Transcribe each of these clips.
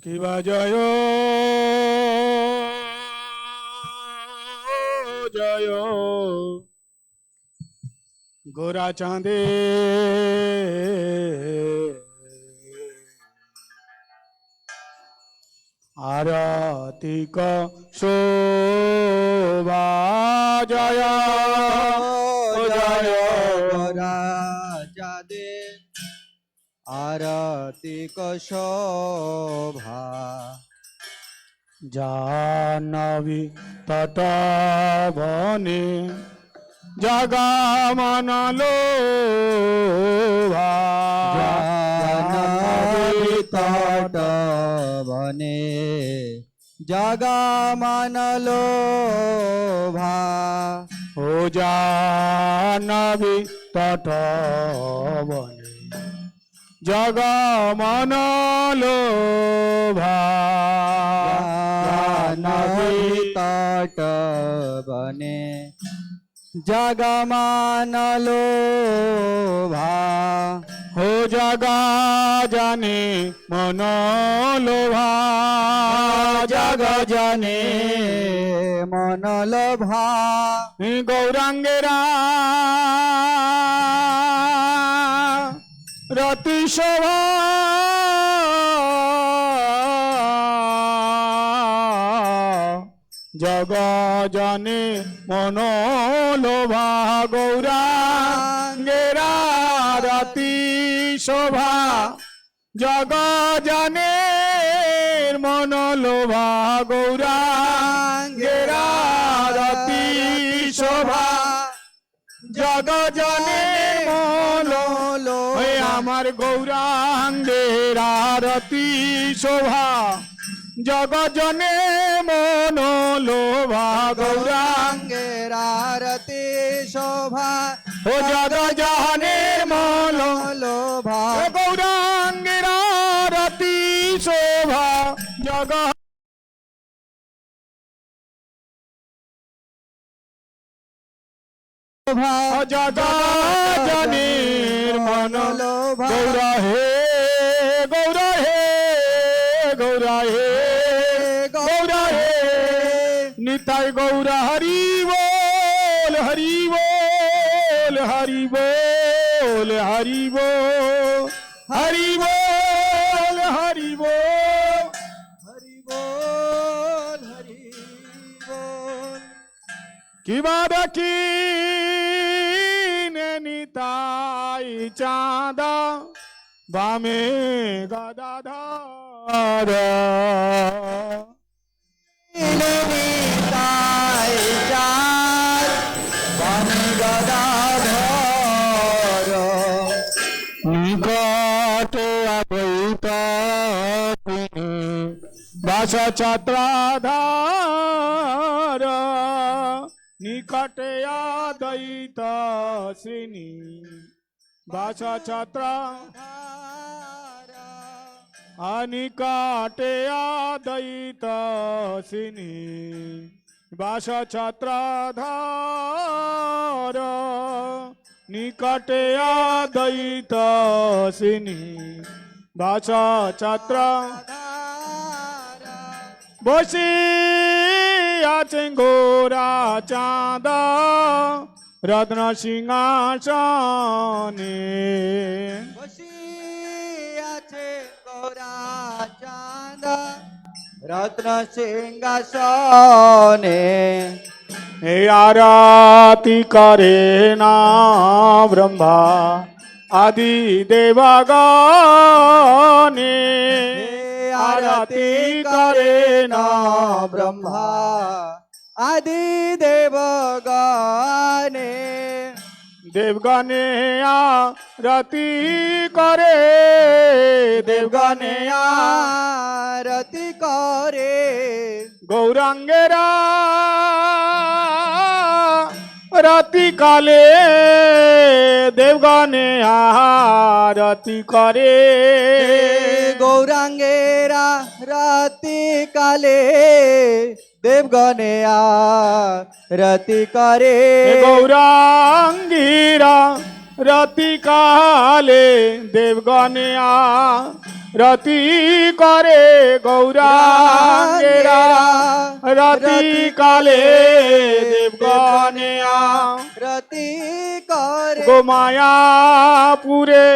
কিবা জয় জয় গোরা চাঁদে আরতিক শোভা জয় জয় গোরা চাঁদে আরতিক শোভা জাহ্নবী তটবনে জগমনলো জাহ্নবী তট বনে জগমনলো ভা ও জাহ্নবী তটবনে জগমনলো জাহ্নবী তট বনে জগমনলো ভা हो जगा जाने मनोलोभा জগ জনে মনলোভা गौरांगेरा रति शोभा जग जाने मनोलोभा गौरांगेरा रति शोभा जग जाने मनोलोभा गौरांगेरा रति शोभा जग जाने मनोलो আমার গৌরাঙ্গেরা রতি শোভা জগজনে মনোলোভা গৌরাঙ্গেরা রতি শোভা ও জগজনে লোভা গৌরাঙ্গেরা রতি শোভা জগ জগজনের মনোলোভা গৌরা হে গৌরা হে গৌরা হে গৌরা হে নিতাই গৌরা হরি বল হরি বল হরি বল হরি বল হরি বল হরি বল হরি বল হরি বল কিবা দেখি নিতাই চাঁদা বামে গদাধর নিতাই চাঁদ বামে গদাধর নিকটে অবৈত বাস ছত্রাধার নিকটে আদৈত শ্রেণী বাস ছত্র নিকটে আদৈত শ্রেণী বাস ছত্রাধার নিকটে আদৈত শ্রেণী বাস ছত্র বসে আছেন গোরা চাঁদা রত্ন সিংহাসনে বসি আছে গোরা চাঁদ রত্ন সিংহাসনে এই আরতি করে না ব্রহ্মা আদি দেবগণে আরতি করে না ব্রহ্মা আদি দেবগণে দেবগণে আরতি করে দেবগণে আরতি করে গৌরাঙ্গেরা রাতি কালে দেবগণে আরতি করে গৌরাঙ্গেরা রাতি কালে দেবগণে আরতি করে গৌরাঙ্গীরা রাতি কালে দেবগণে রতি করে গৌরাঙ্গেরা রতি কালে দেবগণে রতি করে গোমায়াপুরে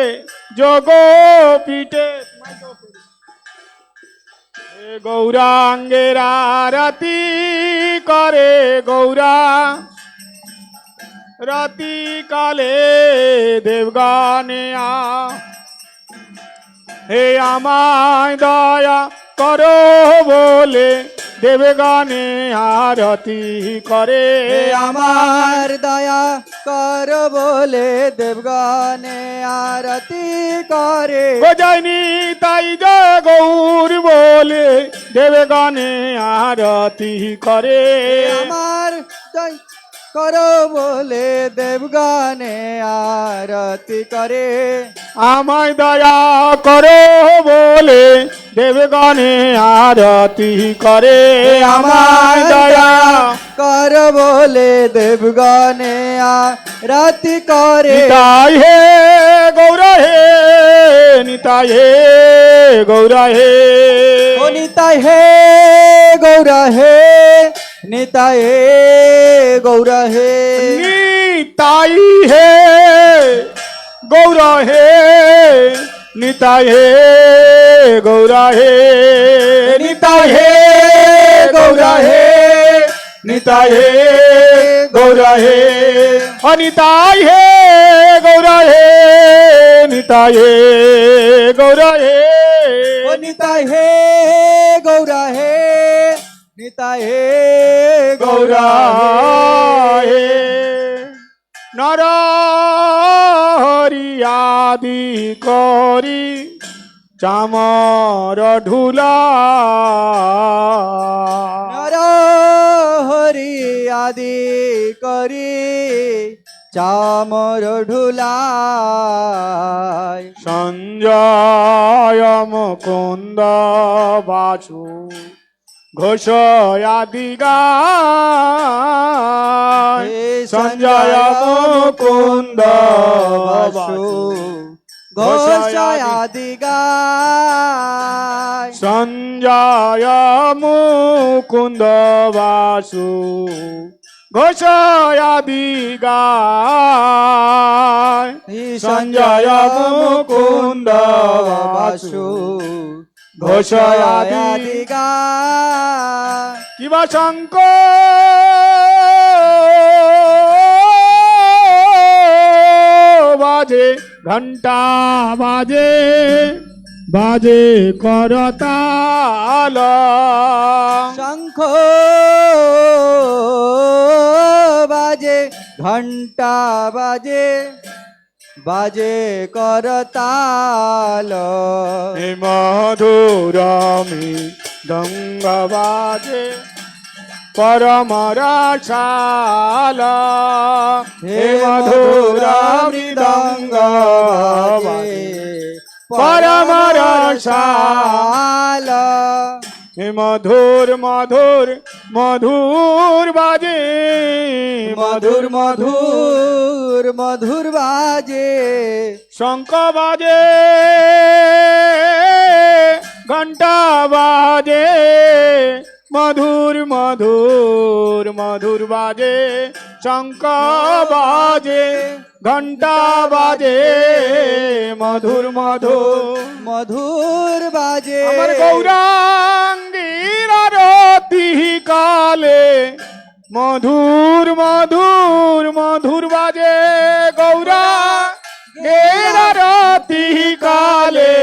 যোগ পিঠে গৌরাঙ্গেরা রতি করে গৌরা রতি কালে দেবগণে হে আমায় দয়া করো বলে দেবগণে আরতি করে হে আমার দয়া কর বলে দেবগণে আরতি করে বোঝাইনি তাই জয় গৌর বলে দেবগণে আরতি করে আমার দয়া কর বলে দেবগণে আরতি করে আমায় দয়া করো বলে দেবগণে আরতি করে আমায় দয়া কর বলে দেবগণে আরতি করে নিতাই হে গৌরা হে নিতাই হে গৌরা হে ও নিতাই হে গৌরা হে নিতাই হে গৌরা হে নিতাই হে গৌরা হে নিতাই হে গৌরা হে নিতাই হে গৌরা হে নিতাই হে গৌরা হে অনিতাই হে গৌরা হে নিতাই হে গৌরা হে ও নিতাই হে গৌরা হে নিতাই হে গৌরা হে নর হরিয়াদি করি চামর ঢুলা নর হরি আদি করি চামর ঢুলাই সঞ্জয় মুকুন্দ বাসু ঘোষ আদি গায় সঞ্জয় মুকুন্দ বাসু ঘোষায় আদি গায় সঞ্জয় মুকুন্দ বাসু ঘোষ আদি গায় সঞ্জয় মুকুন্দ বাসু ঘোষ আদি গায় কিবা শঙ্ক বাজে ঘন্টা বাজে বাজে করতাল শঙ্খ বাজে ঘন্টা বাজে বাজে করতাল হে মধুরমি দঙ্গ বাজে পরম রসাল হে মধুরমি দঙ্গ বাজে পরম রসাল হে মধুর মধুর মধুর বাজে মধুর মধুর মধুর বাজে শঙ্খ বাজে ঘন্টা বাজে মধুর মধুর মধুর বাজে শঙ্খ বাজে ঘন্টা বাজে মধুর মধুর মধুর বাজে আমার গৌরাঙ্গীর আরতি কালে মধুর মধুর মধুর বাজে গৌরা আরতি কালে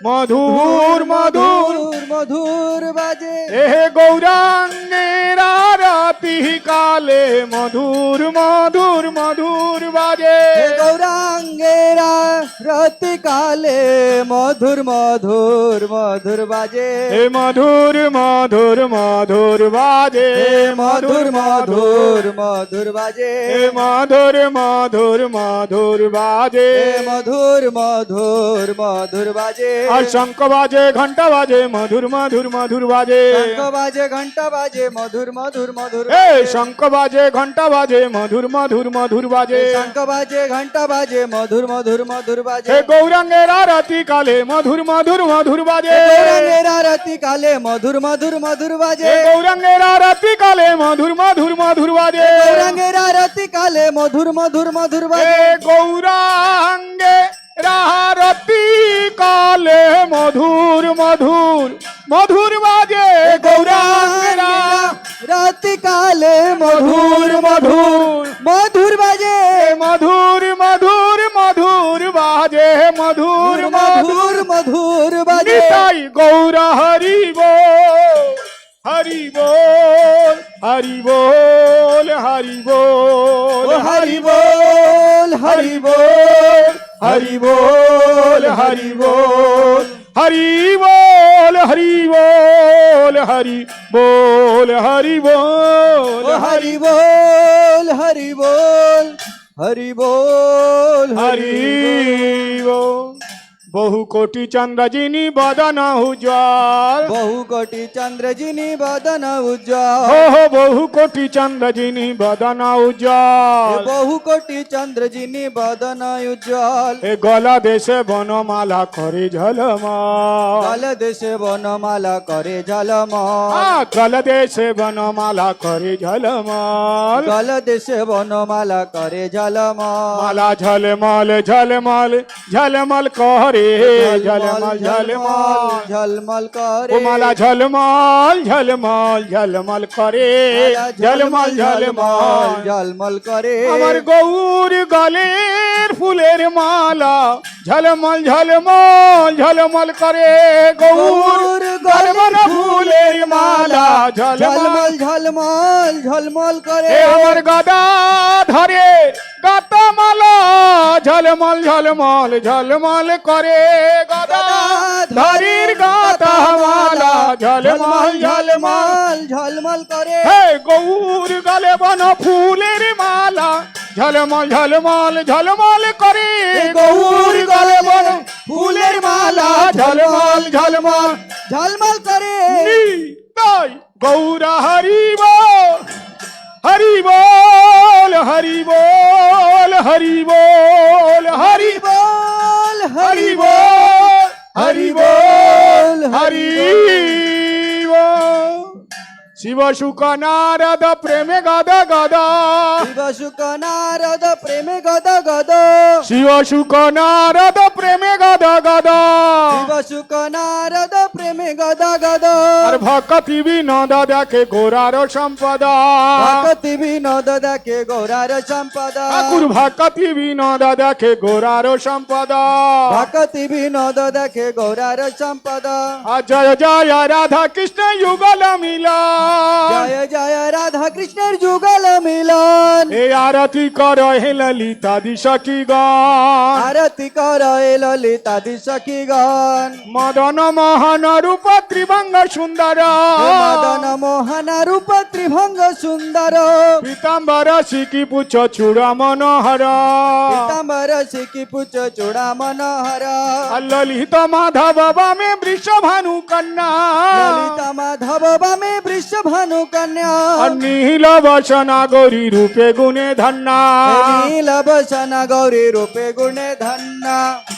মধুর মধুর মধুর বাজে এ গৌরাঙ্গের আরতি কালে মধুর মধুর মধুর বাজে গৌরাঙ্গেরা রতি কালে মধুর মধুর মধুর বাজে হে মধুর মধুর মধুর বাজে মধুর মধুর মধুর বাজে হে মধুর মধুর মধুর বাজে মধুর মধুর মধুর বাজে আর শঙ্খ বাজে ঘন্টা বাজে মধুর মধুর মধুর বাজে শঙ্খ বাজে ঘন্টা বাজে মধুর মধুর মধুর এ শঙ্খ বাজে ঘন্টা বাজে মধুর মধুর মধুর বাজে শঙ্খ বাজে ঘন্টা বাজে মধুর মধুর মধুর বাজে বাজে গৌরাঙ্গের আরতি কালে মধুর মধুর মধুর বাজে গৌরাঙ্গের আরতি কালে মধুর মধুর মধুর বাজে গৌরাঙ্গের আরতি কালে মধুর মধুর মধুর বাজে গৌরাঙ্গের আরতি কালে মধুর মধুর মধুর বাজে গৌরাঙ্গের আরতি কালে মধুর মধুর মধুর বাজে গৌরাঙ্গের রাতি কালে মধুর মধুর মধুর বাজে মধুর মধুর মধুর বাজে মধুর মধুর মধুর বাজে নিতাই গৌর হরি বল হরি বল হরি বল হরি বল হরি বল হরি বল হরি বল হরি বল হরি বল হরি বল হরি বল হরি বল হরি বল হরি বল হরি বল হরি বল বহু কোটি চন্দ্র যিনি বদন উজ্জ্বল বহু কোটি চন্দ্র যিনি বদন উজ্জ্বল हो বহু কোটি চন্দ্র যিনি বদন উজ্জ্বল বহু কোটি চন্দ্র যিনি বদন উজ্জ্বল এ গলা দেশে বনমালা করে ঝলমল কাল দেশে বনমালা করে ঝলমল গল দেশে বনমালা করে ঝলমল কাল দেশে বনমালা করে ঝলমল মালা ঝলমল ঝলমল ঝলমল করে ঝলমল ঝলমল ঝলমল করে ও মালা ঝলমল ঝলমল ঝলমল করে ঝলমল ঝলমল ঝলমল করে আমার গৌর গলের ফুলের মালা ঝলমল ঝলমল ঝলমল করে গৌর গলমল ফুলের মালা ঝলমল ঝলমল ঝলমল ঝলমল করে এ আমার গদা ধরে গাতামালা ঝলমল ঝলমল ঝলমল করে গদা ধরির গাতামালা ঝলমল ঝলমল ঝলমল করে হে গৌর গলে বন ফুলের মালা ঝলমল ঝলমল ঝলমল করে গৌর গলে বন ফুলের মালা ঝলমল ঝলমল ঝলমল করে তাই গৌরা হরি বল হরি বল হরি বল হরি বল হরি বল হরি বল হরি বল হরি বল শিব শুক নারদ প্রেমে গদ গদ শিব শুক নারদ প্রেমে গদ গদ শিব শুক নারদ প্রেমে গদ গদ শিব শুক নারদ প্রেমে গদ গদ আর ভক্তি বিনোদ দেখে গোরার সম্পদা ভক্তি বিনোদ দেখে গৌরার সম্পদা ঠাকুর ভক্তি বিনোদ দেখে গোরার সম্পদা ভক্তি বিনোদ দেখে গৌরার সম্পদা আর জয় জয় রাধা কৃষ্ণ যুগল মিলা জয় জয় রাধা কৃষ্ণের যুগল মিলন এই আরতি কর হে ললিতা দিশকি গান আরতি কর এ ললিতা দিশকি গান মদন মোহন রূপ ত্রিভঙ্গ সুন্দর মদন মোহন রূপ ত্রিভঙ্গ সুন্দর পীতাম্বর শিকি পুচ্ছ চূড় মনোহর পীতাম্বর শিকি পুচ চূড়া মনোহর আর ললিত মাধব বামে বৃষভানু কন্যা ললিতা মাধব বামে বৃষভানু কন্যা আর নীল বসনা গৌরী রূপে গুণে ধন্যা নীল বসন গৌরী রূপে গুণে ধন্য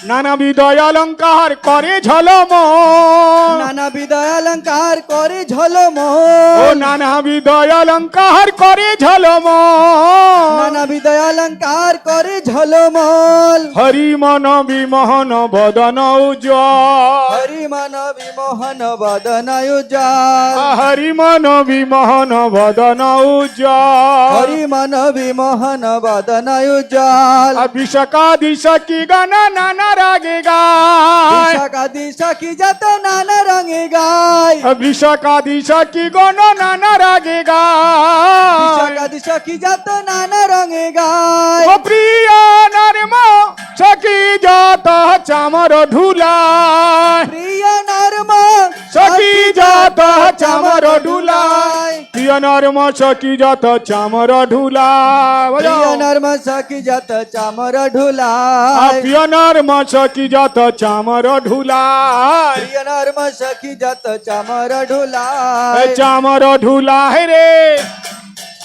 নানাবিধ অলঙ্কার করে ঝলম নানাবিধ অলঙ্কার করে ঝলম ও নানাবিধ অলঙ্কার করে ঝলম নানাবিধ অলঙ্কার করে ঝলমল হরি মন বিমোহন বদন উজ্জ্বল হরি মন বিমোহন বদন উজ্জ্বল হরি মন বিমোহন বদন উজ্জ্বল হরি মন বিমোহন বদন উজ্জ্বল বিশাখাদি সখী গান নানা রাগে গায় বিশাখাদি সখী যত নানা রঙে গায় বিশাখাদি সখী গণ নানা রাগে গায় বিশাখাদি সখী যত নানা রঙে গায় ও প্রিয় নরম সখী যত চামর ধুলায় প্রিয় নরম সখী যত চামর ধুলায় প্রিয় নরম সখী যত চামর ধুলায় প্রিয় নরম সখী যত চামর ঢুলায় প্রিয় নরম সখী যত চামর ধুলায় প্রিয় নরম সখী যত চামর ঢুলায় চামর ধুলায় রে